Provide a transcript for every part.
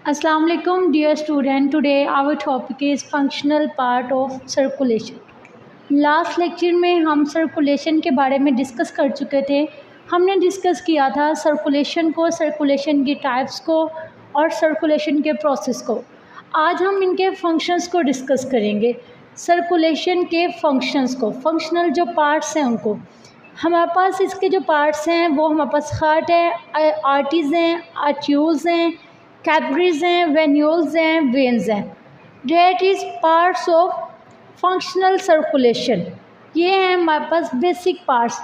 Assalamu alaikum dear student. Today our topic is functional part of circulation. Last lecture में हम circulation के बारे में डिस्कस कर चुके थे। हमने डिस्कस किया था सर्कुलेशन को, सर्कुलेशन की टाइप्स को और सर्कुलेशन के प्रोसेस को। आज हम इनके फंक्शंस को डिस्कस करेंगे। सर्कुलेशन के फंक्शंस को, फंक्शनल जो पार्ट्स हैं उनको। हमारे पास इसके जो पार्ट्स हैं वो हमारे पास हार्ट है, आर्टरीज हैं, आर्ट्यूल्स हैं, कैपिलरीज हैं, वेन्यूल्स हैं, वेन्स हैं। That is parts of functional circulation. ये हैं हमारे पास basic parts.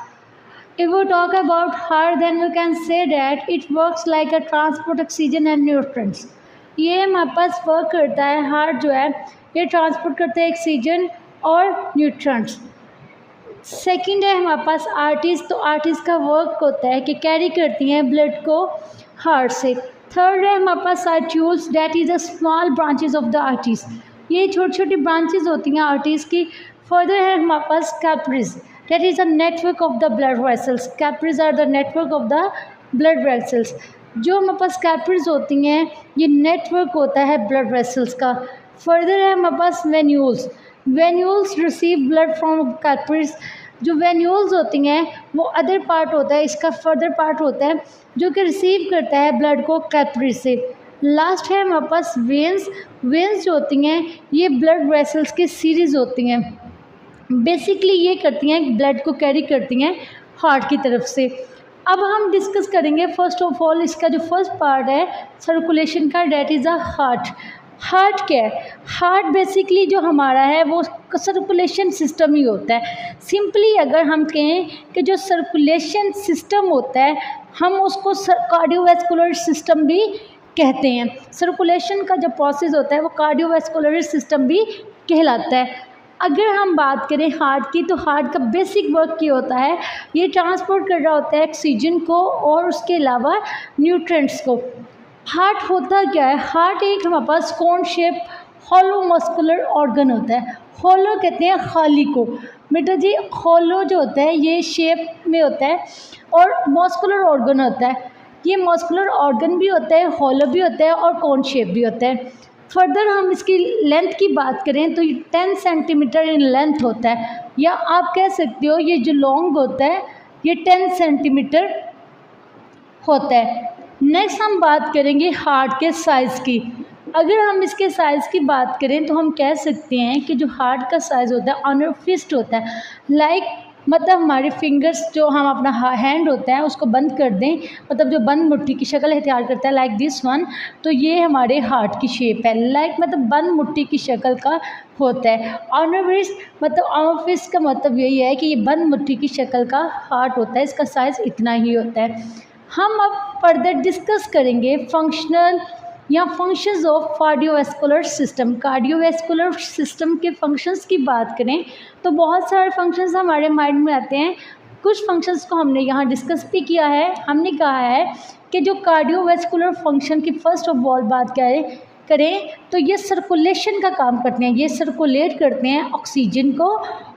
If we talk about heart then we can say that it works like a transport oxygen and nutrients. ये हमारे पास वर्क करता है, हार्ट जो है ये ट्रांसपोर्ट करता है ऑक्सीजन और न्यूट्रिएंट्स। सेकंड है हमारे पास आर्टरीज। तो आर्टरीज का वर्क होता है कि कैरी करती हैं ब्लड को हार्ट से। थर्ड है हमारे पास arterioles, that is the small branches of the arteries. ये छोटी छोटी ब्रांचेस होती हैं आर्टरीज की। फर्दर है हमारे पास capillaries, that is a network of the blood vessels. Capillaries are the network of the blood vessels. जो हमारे पास कैपिलरीज होती हैं ये नेटवर्क होता है ब्लड वेसल्स का। फर्दर है हमारे पास venules. Venules receive blood from capillaries. जो वेन्यूल्स होती हैं वो अदर पार्ट होता है, इसका फर्दर पार्ट होता है जो कि रिसीव करता है ब्लड को कैपिलरीज से। लास्ट है हमारे पास वेन्स। वेन्स जो होती हैं ये ब्लड वेसल्स की सीरीज़ होती हैं। बेसिकली ये करती हैं ब्लड को कैरी करती हैं हार्ट की तरफ से। अब हम डिस्कस करेंगे फर्स्ट ऑफ ऑल इसका जो फर्स्ट पार्ट है सर्कुलेशन का, that is a heart. Heart क्या है? हार्ट बेसिकली जो हमारा है वो सर्कुलेशन सिस्टम ही होता है। सिंपली अगर हम कहें कि जो सर्कुलेशन सिस्टम होता है हम उसको कार्डियोवैस्कुलर सिस्टम भी कहते हैं। सर्कुलेशन का जो प्रोसेस होता है वो कार्डियोवैस्कुलर सिस्टम भी कहलाता है। अगर हम बात करें हार्ट की तो हार्ट का बेसिक वर्क ये होता है, ये ट्रांसपोर्ट कर रहा होता है ऑक्सीजन को और उसके अलावा न्यूट्रिएंट्स को। हार्ट होता क्या है? हार्ट एक हमारे पास cone shape hollow muscular organ होता है। हॉलो कहते हैं खाली को। बेटा जी हॉलो जो होता है ये शेप में होता है और मस्कुलर ऑर्गन होता है। ये मस्कुलर ऑर्गन भी होता है, हॉलो भी होता है और कोन शेप भी होता है। फर्दर हम इसकी लेंथ की बात करें तो ये 10 सेंटीमीटर इन लेंथ होता है, या आप कह सकते हो ये जो लॉन्ग होता है ये 10 सेंटीमीटर होता है। नेक्स्ट हम बात करेंगे हार्ट के साइज़ की। अगर हम इसके साइज़ की बात करें तो हम कह सकते हैं कि जो हार्ट का साइज़ होता है ऑन फिस्ट होता है। मतलब हमारे फिंगर्स जो हम अपना हैंड होता है उसको बंद कर दें, मतलब जो बंद मुट्ठी की शक्ल इख्तियार करता है लाइक दिस वन, तो ये हमारे हार्ट की शेप है। मतलब बंद मुट्ठी की शक्ल का होता है। ऑन फिस्ट का मतलब यही है कि ये बंद मुट्ठी की शक्ल का हार्ट होता है, इसका साइज़ इतना ही होता है। हम अब फर्दर डिस्कस करेंगे फंक्शनल या functions of cardiovascular system. Cardiovascular system के फंक्शंस की बात करें तो बहुत सारे फंक्शंस हमारे माइंड में आते हैं। कुछ फंक्शंस को हमने यहाँ डिस्कस भी किया है। हमने कहा है कि जो कार्डियोवैस्कुलर फंक्शन की फ़र्स्ट ऑफ ऑल बात करें तो ये सर्कुलेशन का काम करते हैं। ये सर्कुलेट करते हैं ऑक्सीजन को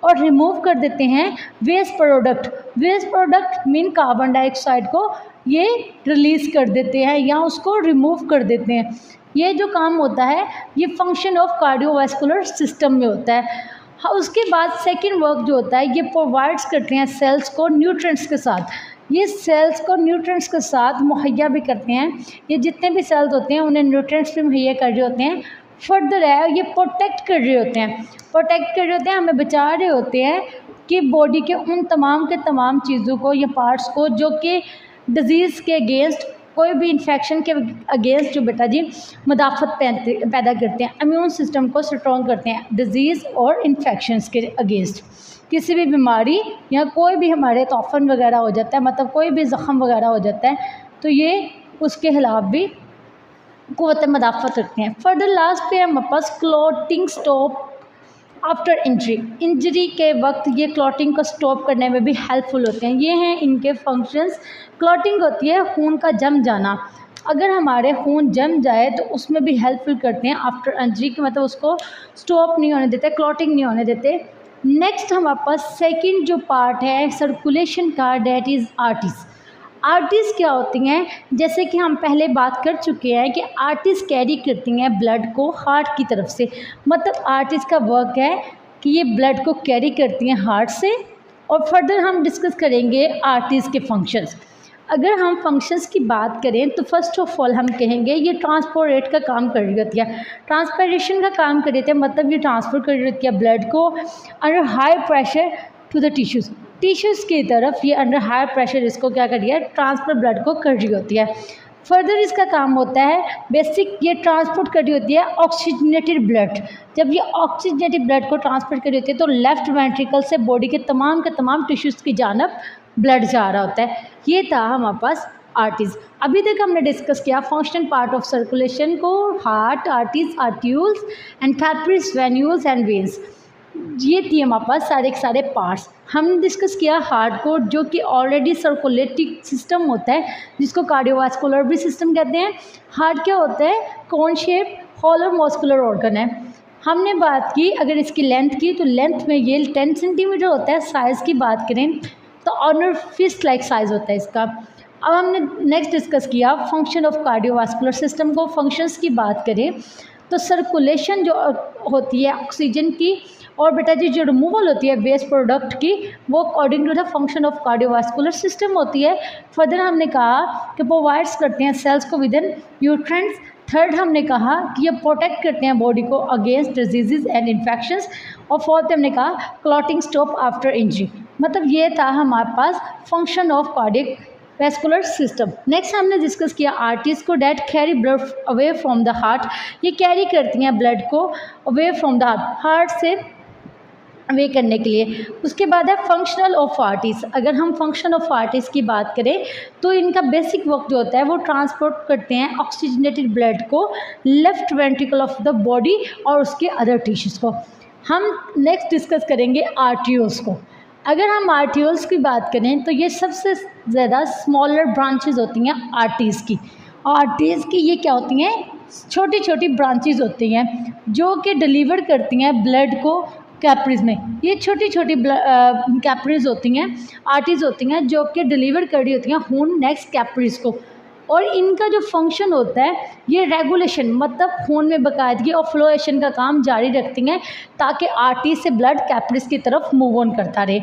और रिमूव कर देते हैं waste product. Waste product mean carbon dioxide को ये रिलीज़ कर देते हैं या उसको रिमूव कर देते हैं। ये जो काम होता है ये फंक्शन ऑफ कार्डियोवैस्कुलर सिस्टम में होता है। उसके बाद सेकंड वर्क जो होता है ये प्रोवाइड्स करते हैं सेल्स को न्यूट्रिएंट्स के साथ। ये सेल्स को न्यूट्रिएंट्स के साथ मुहैया भी करते हैं। ये जितने भी सेल्स होते हैं उन्हें न्यूट्रिएंट्स भी मुहैया कर रहे होते हैं। फर्दर है ये प्रोटेक्ट कर रहे होते हैं। प्रोटेक्ट कर रहे होते हैं, हमें बचा रहे होते हैं कि बॉडी के उन तमाम के तमाम चीज़ों को या पार्ट्स को जो कि डिज़ीज़ के अगेंस्ट, कोई भी इन्फेक्शन के अगेंस्ट जो बेटा जी मुदाफ़त पैदा करते हैं, इम्यून सिस्टम को स्ट्रॉन्ग करते हैं डिज़ीज़ और इन्फेक्शंस के अगेंस्ट। किसी भी बीमारी या कोई भी हमारे तोफ़न वगैरह हो जाता है, मतलब कोई भी ज़ख़म वगैरह हो जाता है तो ये उसके ख़िलाफ़ भी क़ुव्वत मुदाफ़त रखते हैं। फर्दर लास्ट पे हमारे पास क्लॉटिंग स्टॉप आफ्टर इंजरी के वक्त ये क्लॉटिंग को स्टॉप करने में भी हेल्पफुल होते हैं। ये हैं इनके फंक्शंस। क्लॉटिंग होती है खून का जम जाना। अगर हमारे खून जम जाए तो उसमें भी हेल्पफुल करते हैं आफ्टर इंजरी के, मतलब उसको स्टॉप नहीं होने देते, क्लॉटिंग नहीं होने देते। नेक्स्ट हमारे पास सेकंड जो पार्ट है सर्कुलेशन का, डेट इज़ आर्टरीज। आर्टरीज क्या होती हैं, जैसे कि हम पहले बात कर चुके हैं कि आर्टरीज कैरी करती हैं ब्लड को हार्ट की तरफ से। मतलब आर्टरीज का वर्क है कि ये ब्लड को कैरी करती हैं हार्ट से। और फर्दर हम डिस्कस करेंगे आर्टरीज के फंक्शंस। अगर हम फंक्शंस की बात करें तो फर्स्ट ऑफ ऑल हम कहेंगे ये ट्रांसपोर्ट का काम कर रही होती है, ट्रांसपोर्टेशन का काम कर रही होती है। मतलब ये ट्रांसफर कर रही होती है ब्लड को under high pressure to the tissues की तरफ। ये अंडर हाई प्रेशर इसको क्या कर रही है, ट्रांसफर ब्लड को कर रही होती है। फर्दर इसका काम होता है बेसिक, ये ट्रांसपोर्ट कर रही होती है ऑक्सीजनेटेड ब्लड। जब ये ऑक्सीजनेटेड ब्लड को ट्रांसपोर्ट कर रही होती है तो लेफ्ट वेंट्रिकल से बॉडी के तमाम टिश्यूज़ की जानब ब्लड जा रहा होता है। ये था हमारे पास आर्टरीज। अभी तक हमने डिस्कस किया फंक्शनल पार्ट ऑफ सर्कुलेशन को, heart, arteries, arterioles and capillaries, venules and veins. ये थी हमारे पास सारे के सारे पार्ट्स। हमने डिस्कस किया हार्ट को, जो कि ऑलरेडी सर्कुलेटिंग सिस्टम होता है जिसको कार्डियोवास्कुलर भी सिस्टम कहते हैं। हार्ट क्या होता है, कोन शेप हॉलो मस्कुलर ऑर्गन है। हमने बात की अगर इसकी लेंथ की, तो लेंथ में ये 10 सेंटीमीटर होता है। साइज़ की बात करें तो ऑनर फिस्ट लाइक साइज़ होता है इसका। अब हमने नेक्स्ट डिस्कस किया फंक्शन ऑफ कार्डियोवास्कुलर सिस्टम को। फंक्शंस की बात करें तो सर्कुलेशन जो होती है ऑक्सीजन की, और बेटा जी जो रिमूवल होती है वेस्ट प्रोडक्ट की, वो according to the function of cardiovascular system होती है। फर्दर हमने कहा कि प्रोवाइड्स करते हैं सेल्स को विद इन न्यूट्रिएंट्स। थर्ड हमने कहा कि ये प्रोटेक्ट करते हैं बॉडी को अगेंस्ट डिजीज़ एंड इन्फेक्शंस। और फोर्थ हमने कहा क्लॉटिंग स्टॉप आफ्टर इंजरी। मतलब ये था हमारे पास function of cardiac vascular system. Next हमने डिस्कस किया आर्टरीज को, that carry blood away from the heart. ये कैरी करती हैं ब्लड को अवे फ्रॉम द हार्ट से वे करने के लिए। उसके बाद है फंक्शनल ऑफ आर्टरीज। अगर हम फंक्शन ऑफ आर्टरीज की बात करें तो इनका बेसिक वर्क जो होता है वो ट्रांसपोर्ट करते हैं ऑक्सीजनेटेड ब्लड को left ventricle of the body और उसके अदर टिश्यूज़ को। हम नेक्स्ट डिस्कस करेंगे आर्ट्रियोल्स को। अगर हम आर्ट्रियोल्स की बात करें तो ये सबसे ज़्यादा स्मॉलर ब्रांचेज होती हैं आर्टरीज़ की। आर्टरीज़ की ये क्या होती हैं, छोटी छोटी ब्रांचेज होती हैं जो कि डिलीवर करती हैं ब्लड को कैपिलरीज में। ये छोटी छोटी कैपिलरीज होती हैं, आर्टरीज होती हैं जो कि डिलीवर कर रही होती हैं खून नेक्स्ट कैपिलरीज को। और इनका जो फंक्शन होता है ये रेगुलेशन, मतलब खून में बाकायदगी और फ्लोएशन का काम जारी रखती हैं ताकि आर्टरीज से ब्लड कैपिलरीज की तरफ मूव ऑन करता रहे।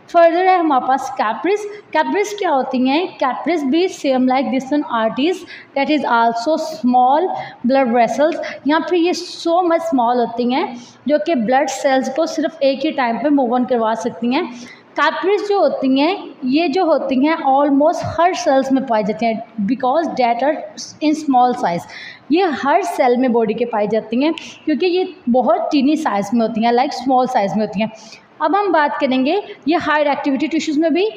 फर्दर है हमारे पास कैपिलरीज। कैपिलरीज क्या होती हैं, कैपिलरीज भी same like this one arteries, that is also small blood vessels. यहाँ पे ये सो मच स्मॉल होती हैं जो कि ब्लड सेल्स को सिर्फ एक ही टाइम पे मूव ऑन करवा सकती हैं। कैपिलरीज जो होती हैं ये जो होती हैं ऑलमोस्ट हर सेल्स में पाई जाती हैं because that are in small size. ये हर सेल में बॉडी के पाई जाती हैं क्योंकि ये बहुत टीनी साइज़ में होती हैं, लाइक स्मॉल साइज़ में होती हैं। अब हम बात करेंगे ये हायर एक्टिविटी टिश्यूज़ में भी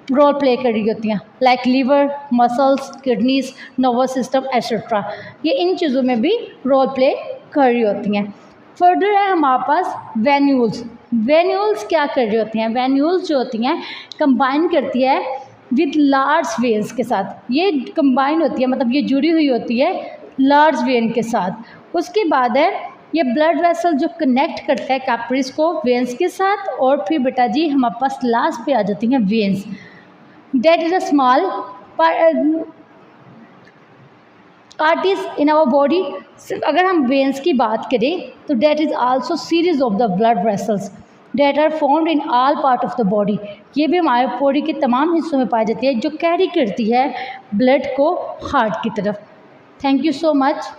रोल प्ले कर रही होती हैं, like liver, muscles, kidneys, nervous system etcetera. ये इन चीज़ों में भी रोल प्ले कर रही होती हैं। फर्दर है हमारे पास वेन्यूल्स। वेन्यूल्स क्या कर रही होती हैं, वेन्यूल्स जो होती हैं कंबाइन करती है विद लार्ज वेन्स के साथ। ये कंबाइन होती है मतलब ये जुड़ी हुई होती है लार्ज वेन के साथ। उसके बाद है ये ब्लड वेसल जो कनेक्ट करता है कैपिलरीज को वेन्स के साथ। और फिर बेटा जी हमारे पास लास्ट पे आ जाती हैं veins, that is a small arteries in our body. अगर हम वेन्स की बात करें तो that is also series of the blood vessels that are found in all part of the body. ये भी हमारे बॉडी के तमाम हिस्सों में पाई जाती है जो कैरी करती है ब्लड को हार्ट की तरफ। Thank you so much.